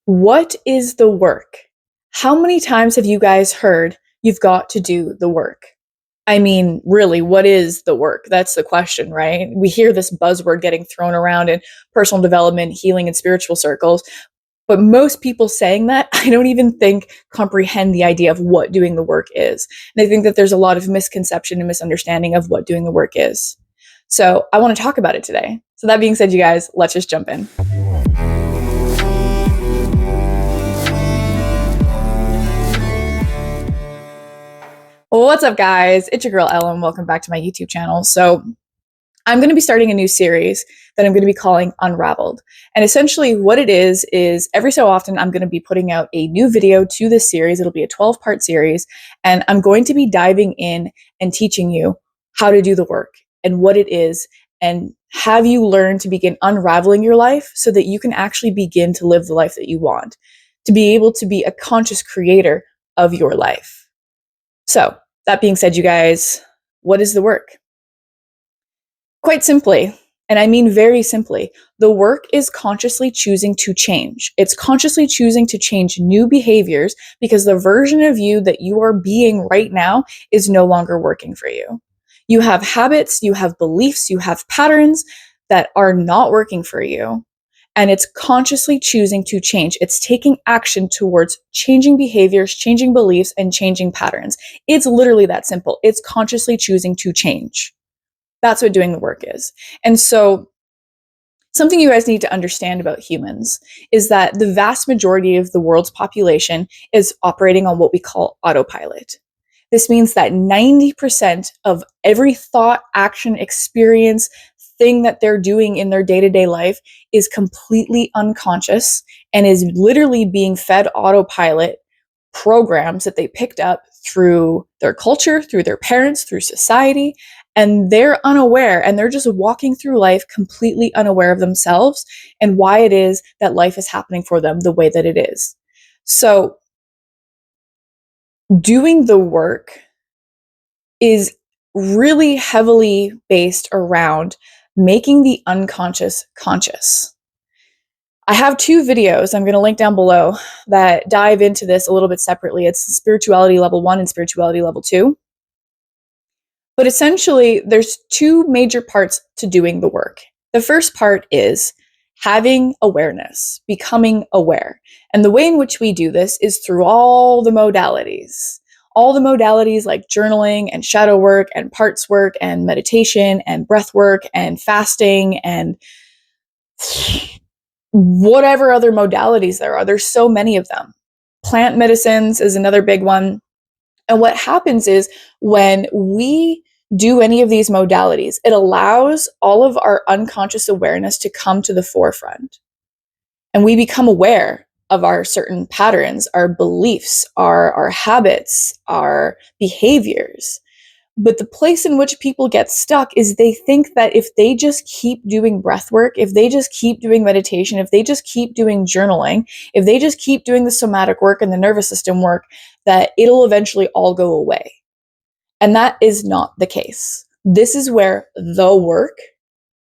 What is the work? How many times have you guys heard you've got to do the work? I mean, really, what is the work? That's the question, right? We hear this buzzword getting thrown around in personal development, healing, and spiritual circles, but most people saying that, I don't even think comprehend the idea of what doing the work is. And I think that there's a lot of misconception and misunderstanding of what doing the work is. So I want to talk about it today. So that being said, you guys, let's just jump in. What's up, guys? It's your girl Ellen. Welcome back to my YouTube channel. So I'm going to be starting a new series that I'm going to be calling Unraveled. And essentially what it is every so often I'm going to be putting out a new video to this series. It'll be a 12-part series, and I'm going to be diving in and teaching you how to do the work and what it is, and have you learn to begin unraveling your life so that you can actually begin to live the life that you want, to be able to be a conscious creator of your life. So that being said, you guys, what is the work? Quite simply, and I mean very simply, the work is consciously choosing to change. It's consciously choosing to change new behaviors because the version of you that you are being right now is no longer working for you. You have habits, you have beliefs, you have patterns that are not working for you. And it's consciously choosing to change. It's taking action towards changing behaviors, changing beliefs, and changing patterns. It's literally that simple. It's consciously choosing to change. That's what doing the work is. And so something you guys need to understand about humans is that the vast majority of the world's population is operating on what we call autopilot. This means that 90% of every thought, action, experience, thing that they're doing in their day-to-day life is completely unconscious and is literally being fed autopilot programs that they picked up through their culture, through their parents, through society, and they're unaware, and they're just walking through life completely unaware of themselves and why it is that life is happening for them the way that it is. So doing the work is really heavily based around making the unconscious conscious. I have two videos I'm going to link down below that dive into this a little bit separately. It's spirituality level 1 and spirituality level 2. But essentially, there's two major parts to doing the work. The first part is having awareness, becoming aware. And the way in which we do this is through all the modalities. All the modalities like journaling and shadow work and parts work and meditation and breath work and fasting and whatever other modalities there are. There's so many of them. Plant medicines is another big one. And what happens is when we do any of these modalities, it allows all of our unconscious awareness to come to the forefront. And we become aware of our certain patterns, our beliefs, our habits, our behaviors. But the place in which people get stuck is they think that if they just keep doing breath work, if they just keep doing meditation, if they just keep doing journaling, if they just keep doing the somatic work and the nervous system work, that it'll eventually all go away. And that is not the case. This is where the work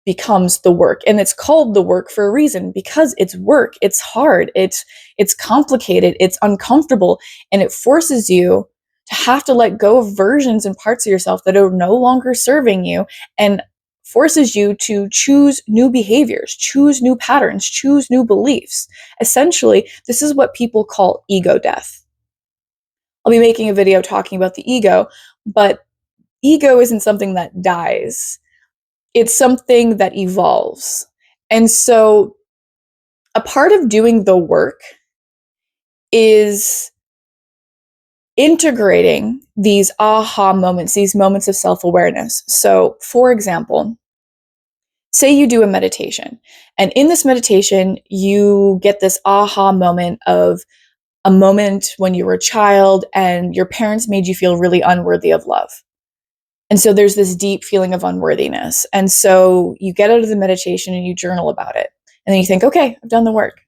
becomes the work. And it's called the work for a reason, because it's work, it's hard, it's complicated, it's uncomfortable, and it forces you to have to let go of versions and parts of yourself that are no longer serving you, and forces you to choose new behaviors, choose new patterns, choose new beliefs. Essentially, this is what people call ego death. I'll be making a video talking about the ego, but ego isn't something that dies. It's something that evolves. And so a part of doing the work is integrating these aha moments, these moments of self-awareness. So, for example, say you do a meditation, and in this meditation, you get this aha moment of a moment when you were a child and your parents made you feel really unworthy of love. And so there's this deep feeling of unworthiness. And so you get out of the meditation and you journal about it. And then you think, okay, I've done the work.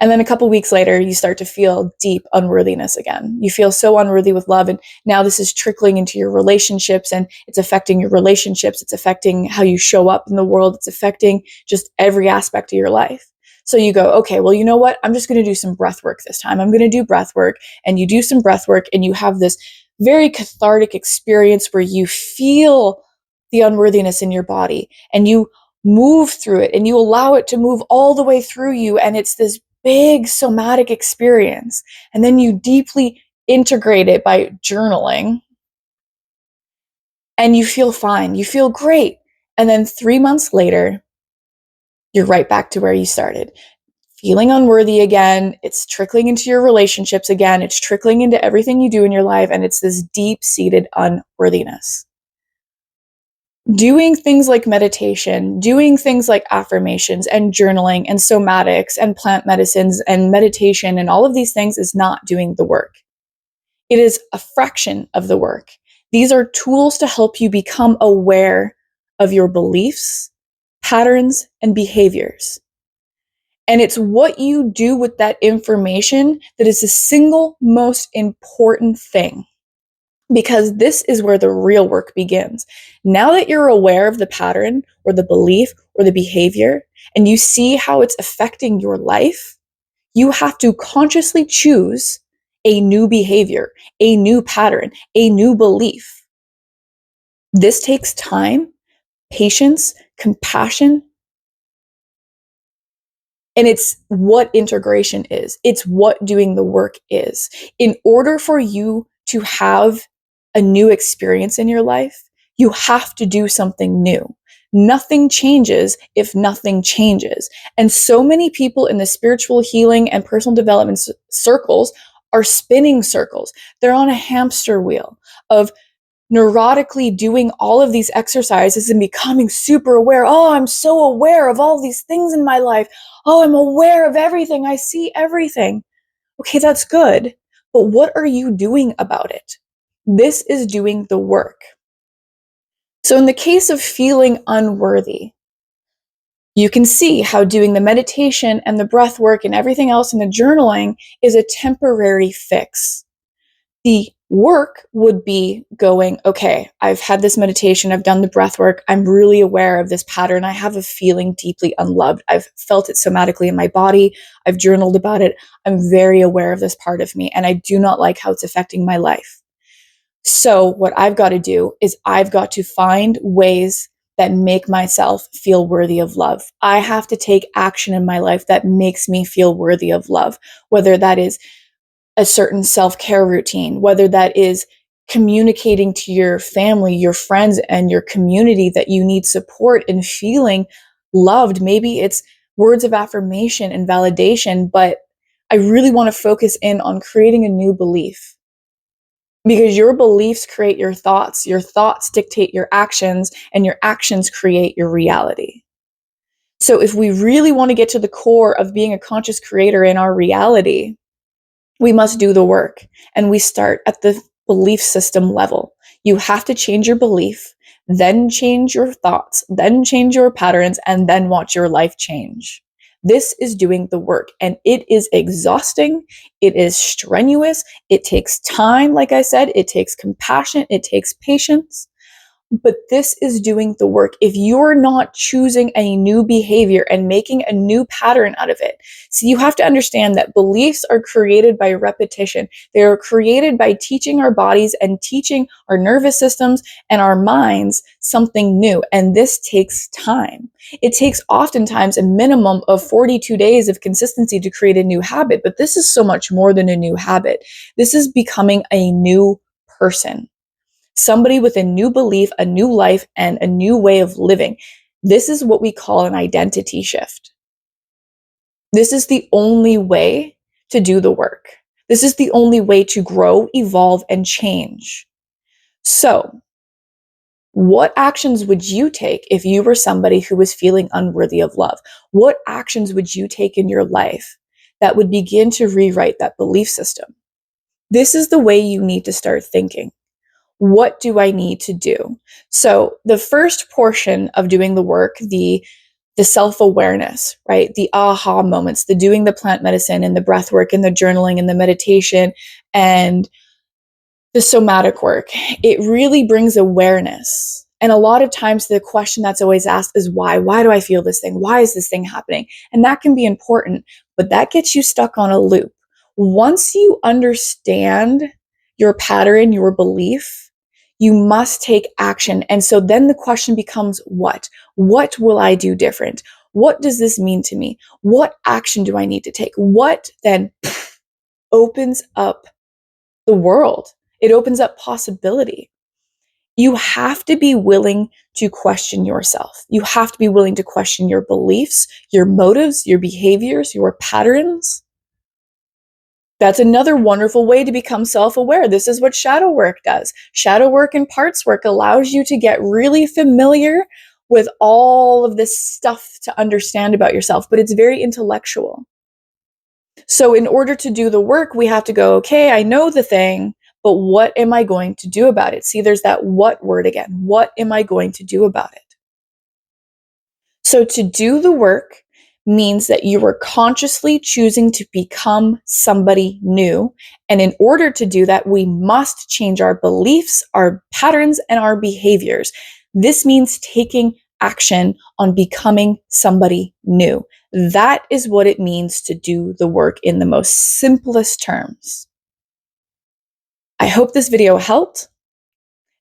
And then a couple weeks later, you start to feel deep unworthiness again. You feel so unworthy with love. And now this is trickling into your relationships, and it's affecting your relationships. It's affecting how you show up in the world. It's affecting just every aspect of your life. So you go, okay, well, you know what? I'm just going to do some breath work this time. I'm going to do breath work. And you do some breath work and you have this very cathartic experience where you feel the unworthiness in your body and you move through it and you allow it to move all the way through you. And it's this big somatic experience. And then you deeply integrate it by journaling and you feel fine. You feel great. And then 3 months later, you're right back to where you started. Feeling unworthy again. It's trickling into your relationships again. It's trickling into everything you do in your life. And it's this deep-seated unworthiness. Doing things like meditation, doing things like affirmations and journaling and somatics and plant medicines and meditation and all of these things is not doing the work. It is a fraction of the work. These are tools to help you become aware of your beliefs, patterns, and behaviors. And it's what you do with that information that is the single most important thing, because this is where the real work begins. Now that you're aware of the pattern or the belief or the behavior, and you see how it's affecting your life, you have to consciously choose a new behavior, a new pattern, a new belief. This takes time, patience, compassion, and it's what integration is. It's what doing the work is. In order for you to have a new experience in your life, you have to do something new. Nothing changes if nothing changes. And so many people in the spiritual healing and personal development circles are spinning circles. They're on a hamster wheel of neurotically doing all of these exercises and becoming super aware. Oh, I'm so aware of all these things in my life. Oh, I'm aware of everything. I see everything. Okay, that's good. But what are you doing about it? This is doing the work. So in the case of feeling unworthy, you can see how doing the meditation and the breath work and everything else in the journaling is a temporary fix. The work would be going, okay, I've had this meditation, I've done the breath work, I'm really aware of this pattern, I have a feeling deeply unloved, I've felt it somatically in my body, I've journaled about it, I'm very aware of this part of me, and I do not like how it's affecting my life. So what I've got to do is I've got to find ways that make myself feel worthy of love. I have to take action in my life that makes me feel worthy of love, whether that is a certain self-care routine, whether that is communicating to your family, your friends, and your community that you need support and feeling loved. Maybe it's words of affirmation and validation, but I really want to focus in on creating a new belief, because your beliefs create your thoughts dictate your actions, and your actions create your reality. So if we really want to get to the core of being a conscious creator in our reality, we must do the work, and we start at the belief system level. You have to change your belief, then change your thoughts, then change your patterns, and then watch your life change. This is doing the work, and it is exhausting. It is strenuous. It takes time. Like I said, it takes compassion. It takes patience. But this is doing the work. If you're not choosing a new behavior and making a new pattern out of it, so you have to understand that beliefs are created by repetition. They are created by teaching our bodies and teaching our nervous systems and our minds something new. And this takes time. It takes oftentimes a minimum of 42 days of consistency to create a new habit. But this is so much more than a new habit. This is becoming a new person. Somebody with a new belief, a new life, and a new way of living. This is what we call an identity shift. This is the only way to do the work. This is the only way to grow, evolve, and change. So, what actions would you take if you were somebody who was feeling unworthy of love? What actions would you take in your life that would begin to rewrite that belief system? This is the way you need to start thinking. What do I need to do? So the first portion of doing the work, the self-awareness, right? The aha moments, the doing the plant medicine and the breath work and the journaling and the meditation and the somatic work, it really brings awareness And a lot of times the question that's always asked is why? Why do I feel this thing? Why is this thing happening? And that can be important, but that gets you stuck on a loop. Once you understand your pattern, your belief, you must take action. And so then the question becomes what? What will I do different? What does this mean to me? What action do I need to take? What then opens up the world? It opens up possibility. You have to be willing to question yourself. You have to be willing to question your beliefs, your motives, your behaviors, your patterns. That's another wonderful way to become self-aware. This is what shadow work does. Shadow work and parts work allows you to get really familiar with all of this stuff to understand about yourself, but it's very intellectual. So in order to do the work, we have to go, okay, I know the thing, but what am I going to do about it? See, there's that what word again. What am I going to do about it? So to do the work means that you are consciously choosing to become somebody new. And in order to do that, we must change our beliefs, our patterns, and our behaviors. This means taking action on becoming somebody new. That is what it means to do the work in the most simplest terms. I hope this video helped.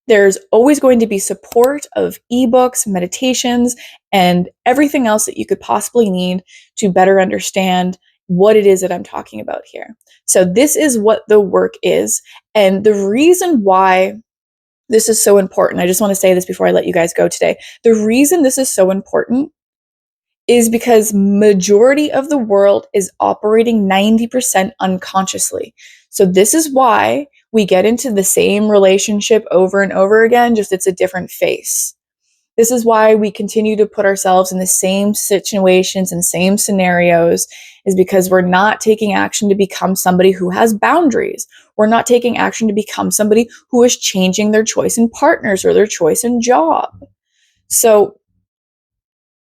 There's always going to be support of ebooks, meditations, and everything else that you could possibly need to better understand what it is that I'm talking about here. So this is what the work is. And the reason why this is so important, I just want to say this before I let you guys go today. The reason this is so important is because majority of the world is operating 90% unconsciously. So this is why we get into the same relationship over and over again, just it's a different face. This is why we continue to put ourselves in the same situations and same scenarios, is because we're not taking action to become somebody who has boundaries. We're not taking action to become somebody who is changing their choice in partners or their choice in job. So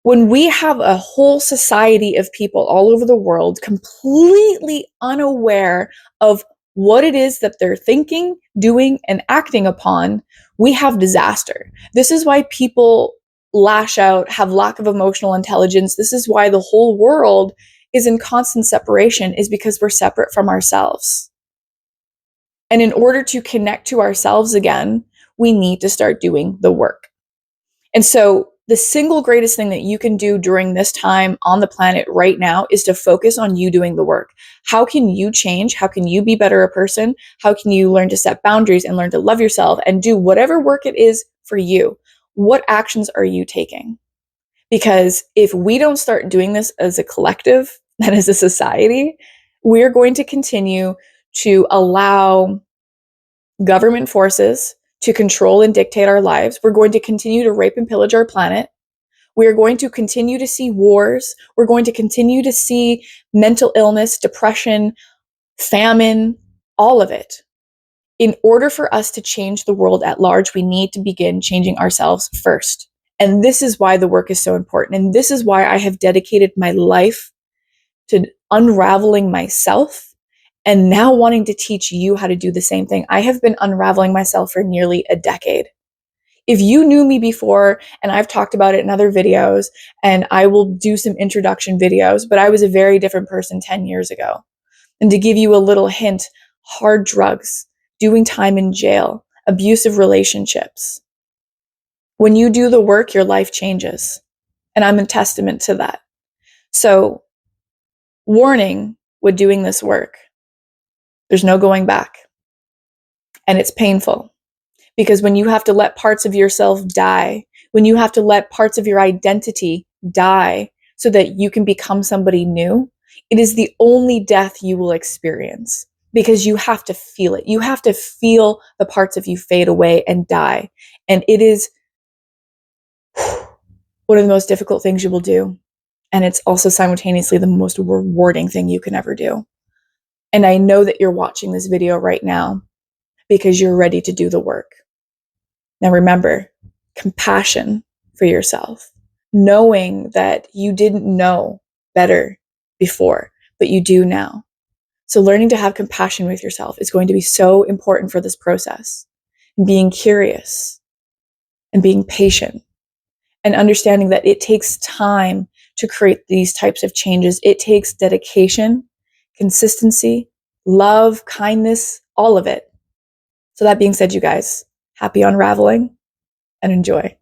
when we have a whole society of people all over the world completely unaware of what it is that they're thinking, doing, and acting upon, we have disaster. This is why people lash out, have lack of emotional intelligence. This is why the whole world is in constant separation, is because we're separate from ourselves. And in order to connect to ourselves again, we need to start doing the work. And so the single greatest thing that you can do during this time on the planet right now is to focus on you doing the work. How can you change? How can you be better a person? How can you learn to set boundaries and learn to love yourself and do whatever work it is for you? What actions are you taking? Because if we don't start doing this as a collective and as a society, we're going to continue to allow government forces to control and dictate our lives. We're going to continue to rape and pillage our planet. We are going to continue to see wars. We're going to continue to see mental illness, depression, famine, all of it. In order for us to change the world at large, we need to begin changing ourselves first. And this is why the work is so important. And this is why I have dedicated my life to unraveling myself and now wanting to teach you how to do the same thing. I have been unraveling myself for nearly a decade. If you knew me before, and I've talked about it in other videos, and I will do some introduction videos, but I was a very different person 10 years ago. And to give you a little hint, hard drugs, doing time in jail, abusive relationships. When you do the work, your life changes. And I'm a testament to that. So, warning with doing this work. There's no going back. And it's painful. Because when you have to let parts of yourself die, when you have to let parts of your identity die so that you can become somebody new, it is the only death you will experience. Because you have to feel it. You have to feel the parts of you fade away and die. And it is one of the most difficult things you will do. And it's also simultaneously the most rewarding thing you can ever do. And I know that you're watching this video right now because you're ready to do the work. Now remember, compassion for yourself, knowing that you didn't know better before, but you do now. So learning to have compassion with yourself is going to be so important for this process. Being curious, and being patient and understanding that it takes time to create these types of changes. It takes dedication, consistency, love, kindness, all of it. So that being said, you guys, happy unraveling and enjoy.